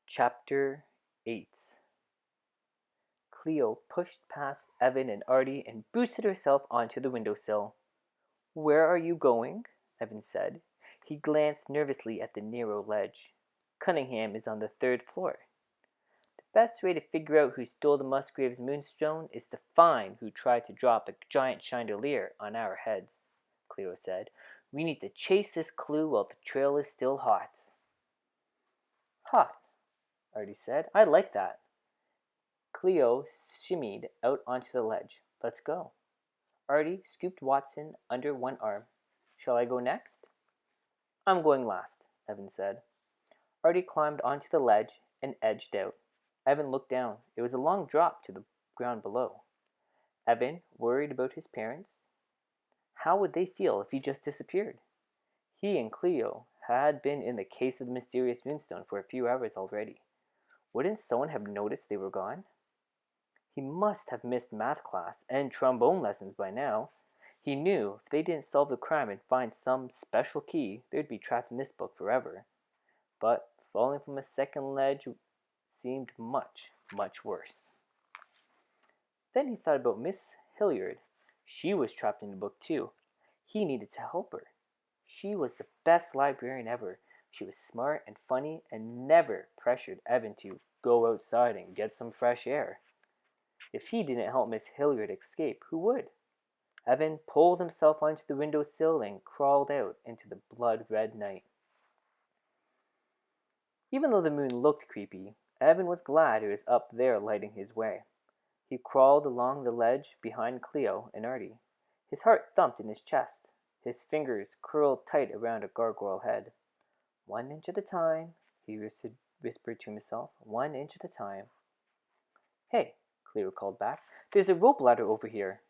Chapter 8. Cleo pushed past Evan and Artie and boosted herself onto the windowsill. "Where are you going?" Evan said. He glanced nervously at the narrow ledge. "Cunningham is on the third floor." "The best way to figure out who stole the Musgrave's Moonstone is to find who tried to drop a giant chandelier on our heads," Cleo said. "We need to chase this clue while the trail is still hot." "Hot," Artie said. "I like that." Cleo shimmied out onto the ledge. "Let's go." Artie scooped Watson under one arm. "Shall I go next?" "I'm going last," Evan said. Artie climbed onto the ledge and edged out. Evan looked down. It was a long drop to the ground below. Evan worried about his parents. How would they feel if he just disappeared? He and Cleo had been in the case of the mysterious Moonstone for a few hours already. Wouldn't someone have noticed they were gone? He must have missed math class and trombone lessons by now. He knew if they didn't solve the crime and find some special key, they'd be trapped in this book forever. But falling from a second ledge seemed much, much worse. Then he thought about Miss Hilliard. She was trapped in the book too. He needed to help her. She was the best librarian ever. She was smart and funny and never pressured Evan to go outside and get some fresh air. If he didn't help Miss Hilliard escape, who would? Evan pulled himself onto the windowsill and crawled out into the blood-red night. Even though the moon looked creepy, Evan was glad it was up there lighting his way. He crawled along the ledge behind Cleo and Artie. His heart thumped in his chest. His fingers curled tight around a gargoyle head. "1 inch at a time," he whispered to himself. "1 inch at a time." "Hey," Cleo called back. "There's a rope ladder over here."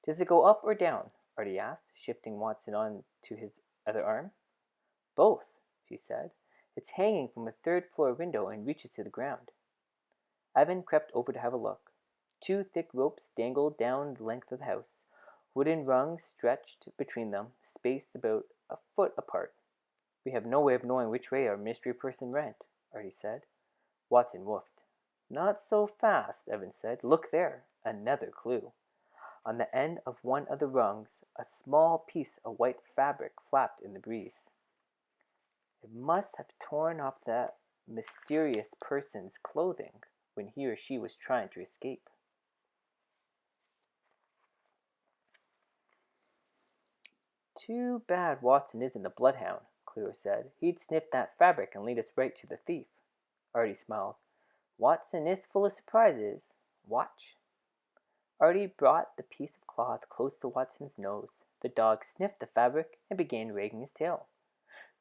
"Does it go up or down?" Artie asked, shifting Watson on to his other arm. "Both," she said. "It's hanging from a third-floor window and reaches to the ground." Evan crept over to have a look. 2 thick ropes dangled down the length of the house. Wooden rungs stretched between them, spaced about a foot apart. "We have no way of knowing which way our mystery person went," Artie said. Watson woofed. "Not so fast," Evan said. "Look there. Another clue." On the end of one of the rungs, a small piece of white fabric flapped in the breeze. It must have torn off that mysterious person's clothing when he or she was trying to escape. "Too bad Watson isn't a bloodhound," Cleo said. "He'd sniff that fabric and lead us right to the thief." Artie smiled. "Watson is full of surprises. Watch." Artie brought the piece of cloth close to Watson's nose. The dog sniffed the fabric and began wagging his tail.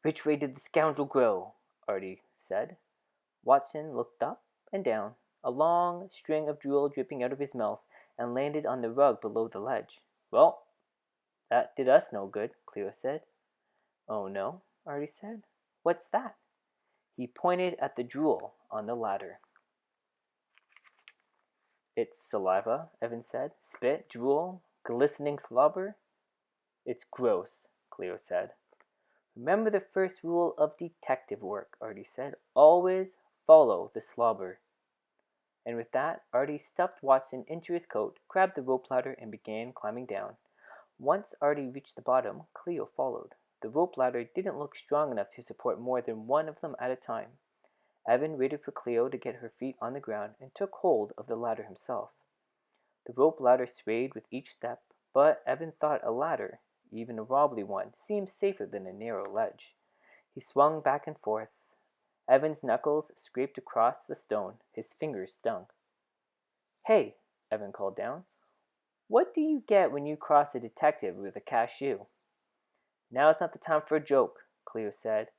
"Which way did the scoundrel go?" Artie said. Watson looked up and down, a long string of drool dripping out of his mouth, and landed on the rug below the ledge. "Well, that did us no good," Cleo said. "Oh no?" Artie said. "What's that?" He pointed at the drool on the ladder. "It's saliva," Evan said. "Spit, drool, glistening slobber." "It's gross," Cleo said. "Remember the first rule of detective work," Artie said. "Always follow the slobber." And with that, Artie stuffed Watson into his coat, grabbed the rope ladder, and began climbing down. Once Artie reached the bottom, Cleo followed. The rope ladder didn't look strong enough to support more than one of them at a time. Evan waited for Cleo to get her feet on the ground and took hold of the ladder himself. The rope ladder swayed with each step, but Evan thought a ladder, even a wobbly one, seemed safer than a narrow ledge. He swung back and forth. Evan's knuckles scraped across the stone. His fingers stung. "Hey," Evan called down. "What do you get when you cross a detective with a cashew?" "Now's not the time for a joke," Cleo said.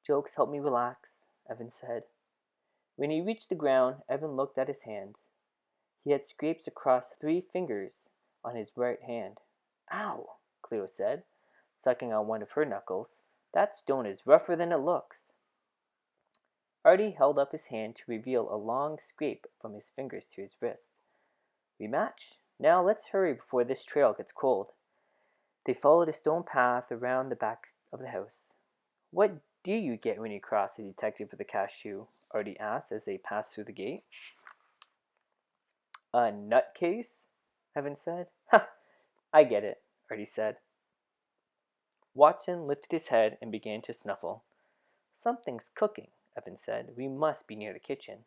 "Jokes help me relax," Evan said. When he reached the ground, Evan looked at his hand. He had scrapes across 3 fingers on his right hand. "Ow," Cleo said, sucking on one of her knuckles. "That stone is rougher than it looks." Artie held up his hand to reveal a long scrape from his fingers to his wrist. "We match. Now let's hurry before this trail gets cold." They followed a stone path around the back of the house. "What do you get when you cross the detective with the cashew? Artie asked as they passed through the gate. A nutcase? Evan said. Ha! I get it, Artie said. Watson lifted his head and began to snuffle. Something's cooking, Evan said. We must be near the kitchen.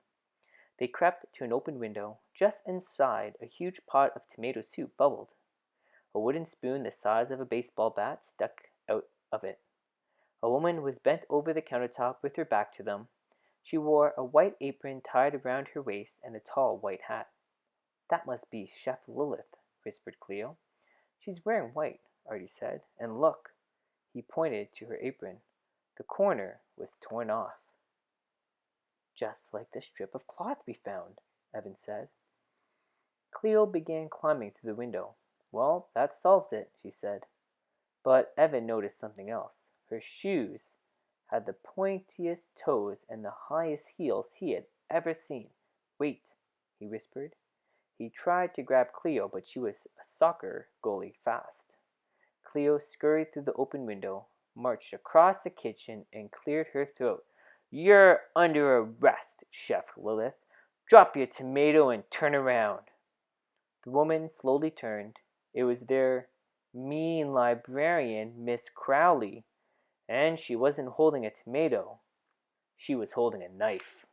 They crept to an open window. Just inside, a huge pot of tomato soup bubbled. A wooden spoon the size of a baseball bat stuck out of it. A woman was bent over the countertop with her back to them. She wore a white apron tied around her waist and a tall white hat. That must be Chef Lilith, whispered Cleo. She's wearing white, Artie said, and look. He pointed to her apron. The corner was torn off. Just like the strip of cloth we found, Evan said. Cleo began climbing through the window. Well, that solves it, she said. But Evan noticed something else. Her shoes had the pointiest toes and the highest heels he had ever seen. Wait, he whispered. He tried to grab Cleo, but she was a soccer goalie fast. Cleo scurried through the open window, marched across the kitchen, and cleared her throat. You're under arrest, Chef Lilith. Drop your tomato and turn around. The woman slowly turned. It was their mean librarian, Miss Crowley, and she wasn't holding a tomato. She was holding a knife.